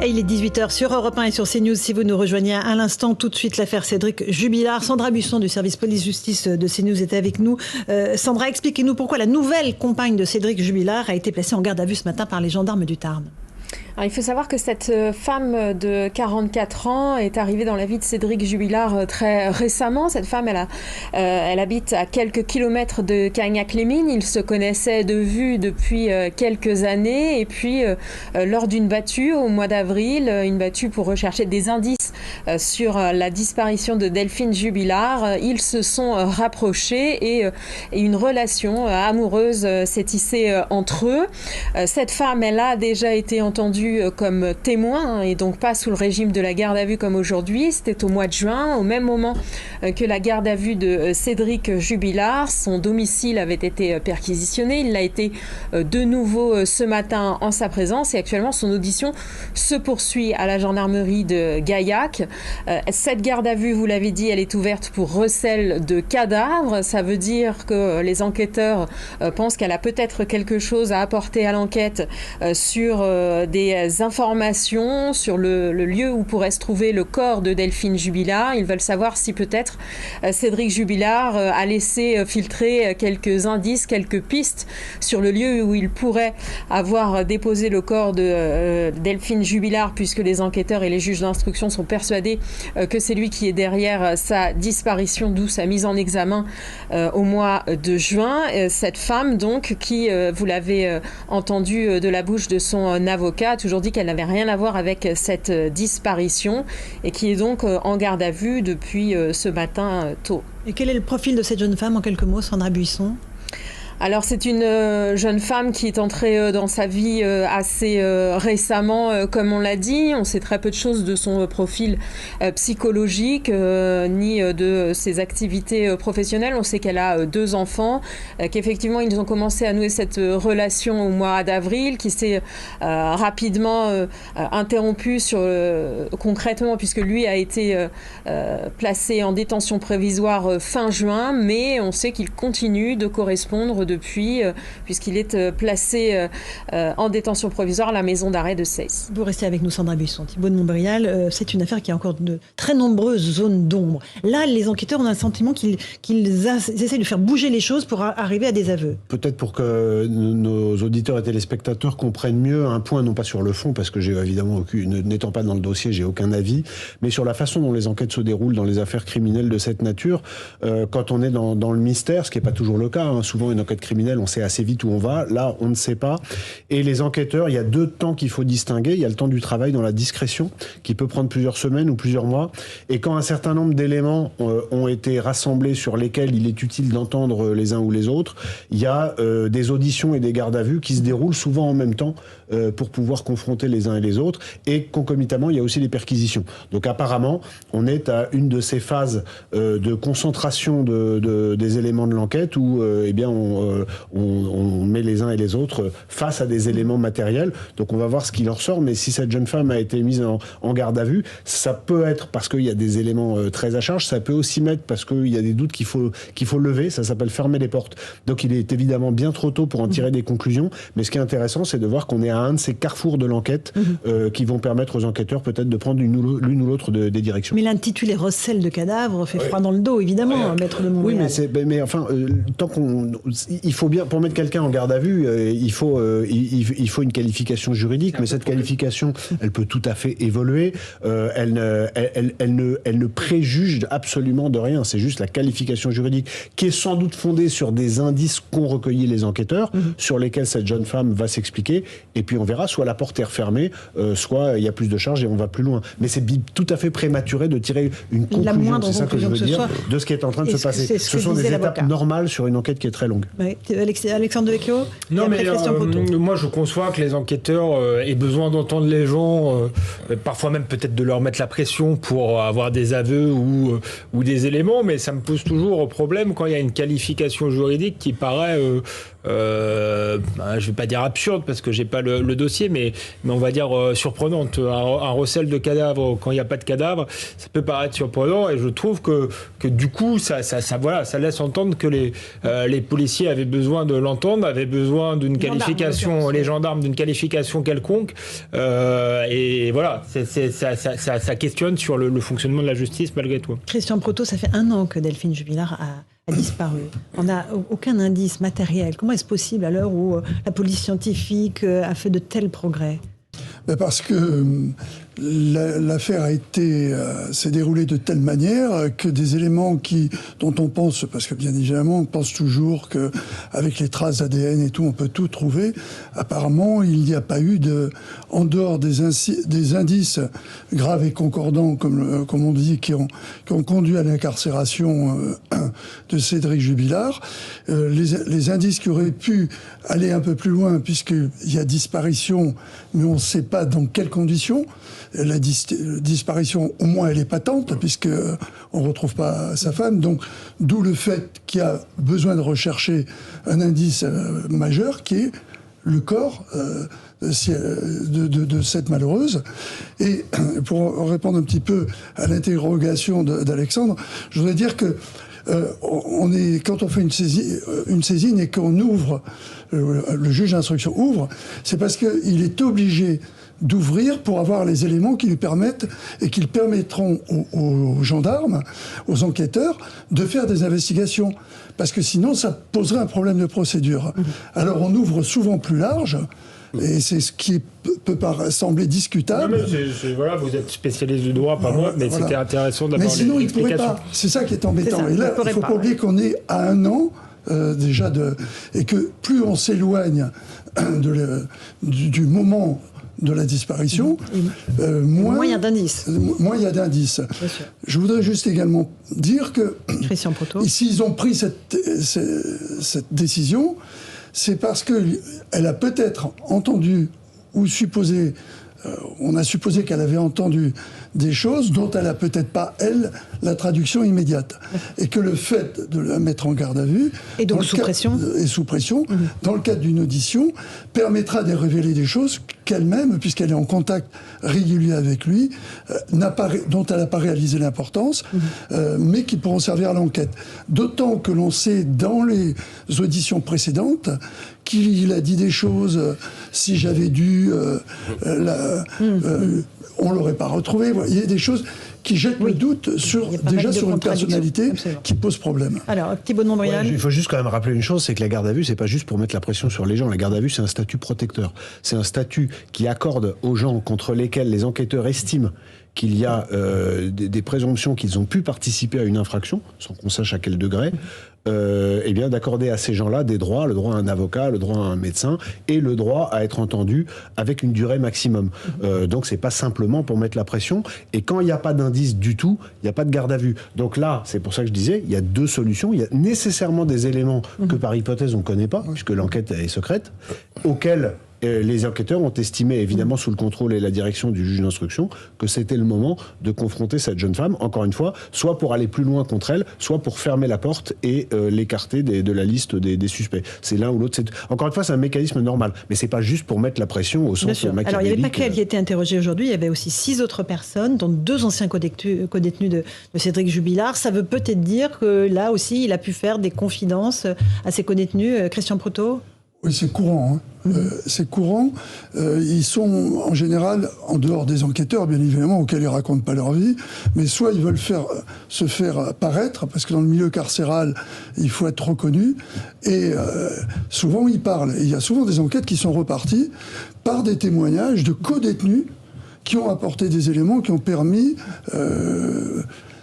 Et il est 18h sur Europe 1 et sur CNews. Si vous nous rejoignez à l'instant, tout de suite l'affaire Cédric Jubilard. Sandra Buisson du service police-justice de CNews était avec nous. Sandra, expliquez-nous pourquoi la nouvelle compagne de Cédric Jubilard a été placée en garde à vue ce matin par les gendarmes du Tarn. Alors, il faut savoir que cette femme de 44 ans est arrivée dans la vie de Cédric Jubilard très récemment. Cette femme, elle habite à quelques kilomètres de Cagnac-les-Mines. Ils se connaissaient de vue depuis quelques années. Et puis, lors d'une battue au mois d'avril, une battue pour rechercher des indices sur la disparition de Delphine Jubilard, ils se sont rapprochés et une relation amoureuse s'est tissée entre eux. Cette femme, elle a déjà été entendue comme témoin et donc pas sous le régime de la garde à vue comme aujourd'hui. C'était au mois de juin, au même moment que la garde à vue de Cédric Jubilard. Son domicile avait été perquisitionné. Il l'a été de nouveau ce matin en sa présence et actuellement son audition se poursuit à la gendarmerie de Gaillac. Cette garde à vue, vous l'avez dit, elle est ouverte pour recel de cadavres. Ça veut dire que les enquêteurs pensent qu'elle a peut-être quelque chose à apporter à l'enquête sur des informations sur le lieu où pourrait se trouver le corps de Delphine Jubilard. Ils veulent savoir si peut-être Cédric Jubilard a laissé filtrer quelques indices, quelques pistes sur le lieu où il pourrait avoir déposé le corps de Delphine Jubilard, puisque les enquêteurs et les juges d'instruction sont persuadés que c'est lui qui est derrière sa disparition, d'où sa mise en examen au mois de juin. Cette femme, donc, qui, vous l'avez entendu de la bouche de son avocat, a toujours dit qu'elle n'avait rien à voir avec cette disparition et qui est donc en garde à vue depuis ce matin tôt. Et quel est le profil de cette jeune femme en quelques mots, Sandra Buisson ? Alors c'est une jeune femme qui est entrée dans sa vie assez récemment, comme on l'a dit. On sait très peu de choses de son profil psychologique, ni de ses activités professionnelles. On sait qu'elle a 2 enfants, qu'effectivement ils ont commencé à nouer cette relation au mois d'avril, qui s'est rapidement interrompue concrètement, puisque lui a été placé en détention provisoire fin juin, mais on sait qu'il continue de correspondre depuis, puisqu'il est placé en détention provisoire à la maison d'arrêt de Seyss. Vous restez avec nous, Sandra Buisson. Thibaut de Montbrial, c'est une affaire qui a encore de très nombreuses zones d'ombre. Là, les enquêteurs ont un sentiment qu'ils essaient de faire bouger les choses pour arriver à des aveux. Peut-être pour que nos auditeurs et téléspectateurs comprennent mieux un point, non pas sur le fond, parce que j'ai évidemment n'étant pas dans le dossier, j'ai aucun avis, mais sur la façon dont les enquêtes se déroulent dans les affaires criminelles de cette nature. Quand on est dans le mystère, ce qui n'est pas toujours le cas, hein, souvent une enquête criminelle, on sait assez vite où on va. Là, on ne sait pas. Et les enquêteurs, il y a 2 temps qu'il faut distinguer. Il y a le temps du travail dans la discrétion, qui peut prendre plusieurs semaines ou plusieurs mois. Et quand un certain nombre d'éléments ont été rassemblés sur lesquels il est utile d'entendre les uns ou les autres, il y a des auditions et des gardes à vue qui se déroulent souvent en même temps pour pouvoir confronter les uns et les autres. Et concomitamment, il y a aussi des perquisitions. Donc apparemment, on est à une de ces phases de concentration des éléments de l'enquête où eh bien on met les uns et les autres face à des éléments matériels. Donc on va voir ce qui leur sort, mais si cette jeune femme a été mise en garde à vue, ça peut être parce qu'il y a des éléments très à charge, ça peut aussi mettre parce qu'il y a des doutes qu'il faut lever, ça s'appelle fermer les portes. Donc il est évidemment bien trop tôt pour en tirer des conclusions, mais ce qui est intéressant, c'est de voir qu'on est à un de ces carrefours de l'enquête qui vont permettre aux enquêteurs peut-être de prendre l'une ou l'autre des directions. Mais l'intitulé recel de cadavres fait froid dans le dos, évidemment, maître de Montréal. Oui, mais enfin, tant qu'on... Il faut bien, pour mettre quelqu'un en garde à vue, il faut une qualification juridique, mais cette qualification, elle peut tout à fait évoluer. Elle ne préjuge absolument de rien. C'est juste la qualification juridique qui est sans doute fondée sur des indices qu'ont recueillis les enquêteurs, sur lesquels cette jeune femme va s'expliquer. Et puis on verra, soit la porte est refermée, soit il y a plus de charges et on va plus loin. Mais c'est tout à fait prématuré de tirer une conclusion, c'est ça que je veux dire, de ce qui est en train de se passer. Ce sont des étapes normales sur une enquête qui est très longue. Oui. Alexandre Devecchio, non, mais moi je conçois que les enquêteurs aient besoin d'entendre les gens, parfois même peut-être de leur mettre la pression pour avoir des aveux ou des éléments, mais ça me pose toujours problème quand il y a une qualification juridique qui paraît je vais pas dire absurde parce que j'ai pas le dossier, mais on va dire surprenante. Un recel de cadavres quand il n'y a pas de cadavre, ça peut paraître surprenant, et je trouve que du coup ça laisse entendre que les policiers avaient besoin de l'entendre, avaient besoin d'une qualification, les gendarmes d'une qualification quelconque. Et voilà, ça questionne sur le fonctionnement de la justice malgré tout. Christian Proto, ça fait 1 an que Delphine Jubilard a disparu. On n'a aucun indice matériel. Comment est-ce possible à l'heure où la police scientifique a fait de tels progrès ? Parce que l'affaire s'est déroulée de telle manière que des éléments dont on pense, parce que bien évidemment on pense toujours qu'avec les traces ADN et tout, on peut tout trouver. Apparemment, il n'y a pas eu en dehors des indices graves et concordants, comme on dit, qui ont conduit à l'incarcération de Cédric Jubilard. Les indices qui auraient pu aller un peu plus loin, puisqu'il y a disparition, mais on ne sait pas dans quelles conditions. La disparition, au moins, elle est patente, puisqu'on ne retrouve pas sa femme. Donc, d'où le fait qu'il y a besoin de rechercher un indice majeur, qui est le corps de cette malheureuse. Et pour répondre un petit peu à l'interrogation d'Alexandre, je voudrais dire que quand on fait une saisine et qu'on ouvre, le juge d'instruction ouvre, c'est parce qu'il est obligé d'ouvrir pour avoir les éléments qui lui permettent et qui permettront aux gendarmes, aux enquêteurs, de faire des investigations. Parce que sinon, ça poserait un problème de procédure. Alors on ouvre souvent plus large, et c'est ce qui peut sembler discutable. Non, mais voilà, vous êtes spécialiste du droit, pas moi, mais voilà. C'était intéressant d'avoir l'explication. Mais sinon, il ne pourrait pas. l'explication. C'est ça qui est embêtant. Et là, il ne faut pas oublier qu'on est à 1 an déjà et que plus on s'éloigne du moment de la disparition, moins il y a d'indices. Je voudrais juste également dire que s'ils ont pris cette décision, c'est parce qu'elle a peut-être entendu ou supposé, on a supposé qu'elle avait entendu des choses dont elle n'a peut-être pas, elle, la traduction immédiate. Et que le fait de la mettre en garde à vue... Et donc sous pression. Dans le cadre d'une audition, permettra de révéler des choses qu'elle-même, puisqu'elle est en contact régulier avec lui, dont elle n'a pas réalisé l'importance, mais qui pourront servir à l'enquête. D'autant que l'on sait, dans les auditions précédentes, qu'il a dit des choses, si j'avais dû... on ne l'aurait pas retrouvé. Il y a des choses qui jettent le doute sur une personnalité qui pose problème. Alors, Thibault de Montbrial. Il faut juste quand même rappeler une chose, c'est que la garde à vue, c'est pas juste pour mettre la pression sur les gens. La garde à vue, c'est un statut protecteur. C'est un statut qui accorde aux gens contre lesquels les enquêteurs estiment qu'il y a des présomptions qu'ils ont pu participer à une infraction, sans qu'on sache à quel degré, eh bien d'accorder à ces gens-là des droits, le droit à un avocat, le droit à un médecin et le droit à être entendu avec une durée maximum. Donc c'est pas simplement pour mettre la pression. Et quand il n'y a pas d'indice du tout, il n'y a pas de garde à vue. Donc là, c'est pour ça que je disais, il y a 2 solutions. Il y a nécessairement des éléments que par hypothèse on ne connaît pas, puisque l'enquête est secrète, auxquels les enquêteurs ont estimé, évidemment sous le contrôle et la direction du juge d'instruction, que c'était le moment de confronter cette jeune femme, encore une fois, soit pour aller plus loin contre elle, soit pour fermer la porte et l'écarter de la liste des suspects. C'est l'un ou l'autre. Encore une fois, c'est un mécanisme normal, mais c'est pas juste pour mettre la pression au sens machiavélique. Alors, il n'y avait pas qu'elle qui était interrogée aujourd'hui, il y avait aussi 6 autres personnes, dont 2 anciens codétenus de Cédric Jubilard. Ça veut peut-être dire que là aussi, il a pu faire des confidences à ses codétenus. Christian Proto ? Oui, c'est courant. C'est courant. Ils sont en général en dehors des enquêteurs, bien évidemment, auxquels ils racontent pas leur vie, mais soit ils veulent se faire paraître, parce que dans le milieu carcéral, il faut être reconnu, et souvent ils parlent. Et il y a souvent des enquêtes qui sont reparties par des témoignages de codétenus qui ont apporté des éléments qui ont permis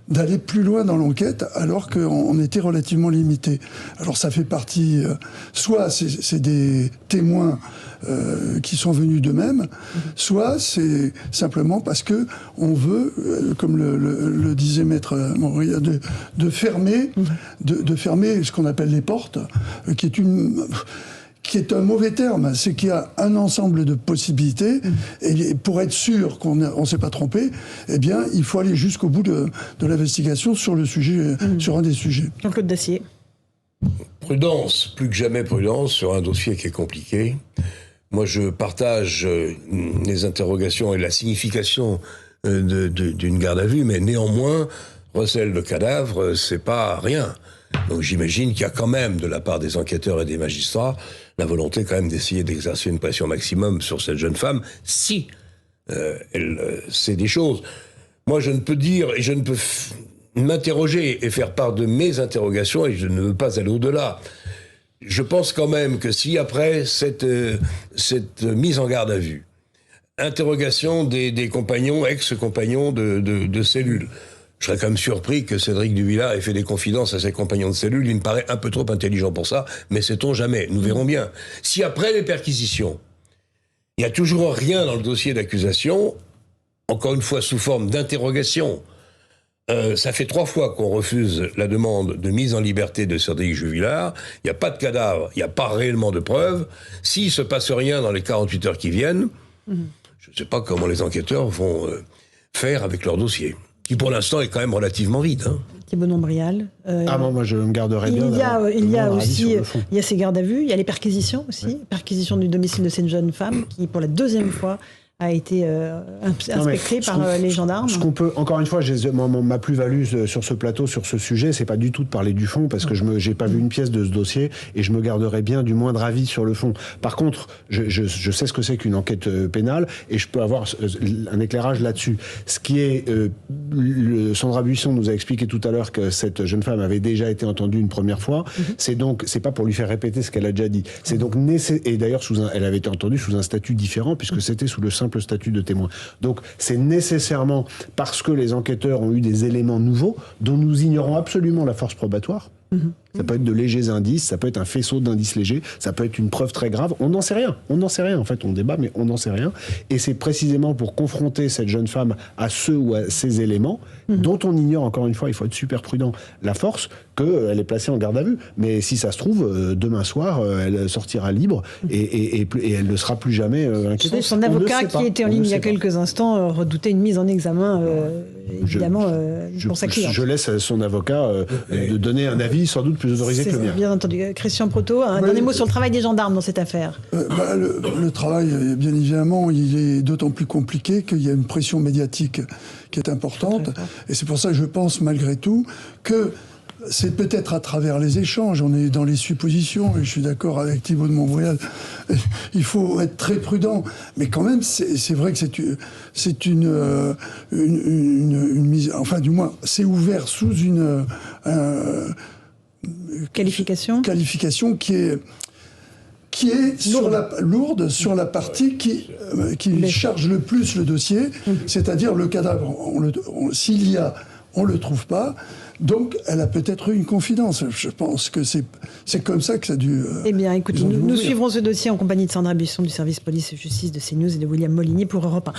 d'aller plus loin dans l'enquête alors qu'on était relativement limité. Alors ça fait partie... soit c'est des témoins qui sont venus d'eux-mêmes, soit c'est simplement parce que on veut, comme le disait Maître Montbrial, de fermer ce qu'on appelle les portes, qui est un mauvais terme, c'est qu'il y a un ensemble de possibilités, et pour être sûr qu'on ne s'est pas trompé, eh bien, il faut aller jusqu'au bout de l'investigation sur le sujet, sur un des sujets. Jean-Claude Dacier. Prudence, plus que jamais prudence, sur un dossier qui est compliqué. Moi, je partage les interrogations et la signification d'une garde à vue, mais néanmoins, recel de cadavre, c'est pas rien. Donc j'imagine qu'il y a quand même, de la part des enquêteurs et des magistrats, la volonté quand même d'essayer d'exercer une pression maximum sur cette jeune femme, si elle sait des choses. Moi, je ne peux dire, et je ne peux m'interroger et faire part de mes interrogations, et je ne veux pas aller au-delà. Je pense quand même que si après cette mise en garde à vue, interrogation des compagnons, ex-compagnons de cellule, je serais quand même surpris que Cédric Duvillard ait fait des confidences à ses compagnons de cellule. Il me paraît un peu trop intelligent pour ça, mais sait-on jamais. Nous verrons bien. Si après les perquisitions, il n'y a toujours rien dans le dossier d'accusation, encore une fois sous forme d'interrogation, ça fait 3 fois qu'on refuse la demande de mise en liberté de Cédric Duvillard. Il n'y a pas de cadavre, il n'y a pas réellement de preuves. S'il ne se passe rien dans les 48 heures qui viennent, je ne sais pas comment les enquêteurs vont faire avec leur dossier, qui pour l'instant est quand même relativement vide. Thibault Nombrial. Moi je me garderais bien. Il y a aussi il y a ces gardes à vue, il y a les perquisitions aussi. Oui. Perquisition du domicile de cette jeune femme qui, pour la 2e fois, a été inspectée par les gendarmes. Ce qu'on peut, encore une fois, ma plus-value sur ce plateau, sur ce sujet, c'est pas du tout de parler du fond, parce que j'ai pas vu une pièce de ce dossier, et je me garderai bien du moindre avis sur le fond. Par contre, je sais ce que c'est qu'une enquête pénale, et je peux avoir un éclairage là-dessus. Ce qui est... Sandra Buisson nous a expliqué tout à l'heure que cette jeune femme avait déjà été entendue une première fois. C'est pas pour lui faire répéter ce qu'elle a déjà dit. C'est donc et d'ailleurs, elle avait été entendue sous un statut différent, puisque c'était sous le simple statut de témoin. Donc c'est nécessairement parce que les enquêteurs ont eu des éléments nouveaux dont nous ignorons absolument la force probatoire. Ça peut être de légers indices, ça peut être un faisceau d'indices légers, ça peut être une preuve très grave, on n'en sait rien. En fait, on débat, mais on n'en sait rien. Et c'est précisément pour confronter cette jeune femme à ceux ou à ces éléments, dont on ignore, encore une fois, il faut être super prudent, la force, qu'elle est placée en garde à vue. Mais si ça se trouve, demain soir, elle sortira libre et elle ne sera plus jamais inquiétée. Son avocat, qui était en ligne il y a quelques instants, redoutait une mise en examen, évidemment, pour sa cliente. Je laisse son avocat de donner un avis sans doute plus autorisé que le mien. Bien entendu. Christian Proto, un dernier mot sur le travail des gendarmes dans cette affaire. Le travail, bien évidemment, il est d'autant plus compliqué qu'il y a une pression médiatique qui est importante. Et c'est pour ça que je pense, malgré tout, que c'est peut-être à travers les échanges, on est dans les suppositions, et je suis d'accord avec Thibault de Montbrial, il faut être très prudent. Mais quand même, c'est vrai que c'est une mise... Enfin, du moins, c'est ouvert sous une... qualification qui est lourde sur la partie qui charge le plus le dossier, c'est-à-dire le cadavre. S'il y a, on le trouve pas. Donc, elle a peut-être eu une confidence. Je pense que c'est comme ça que ça a dû... Eh bien, écoutez, nous suivrons ce dossier en compagnie de Sandra Buisson du service police et justice de CNews et de William Molini pour Europe 1.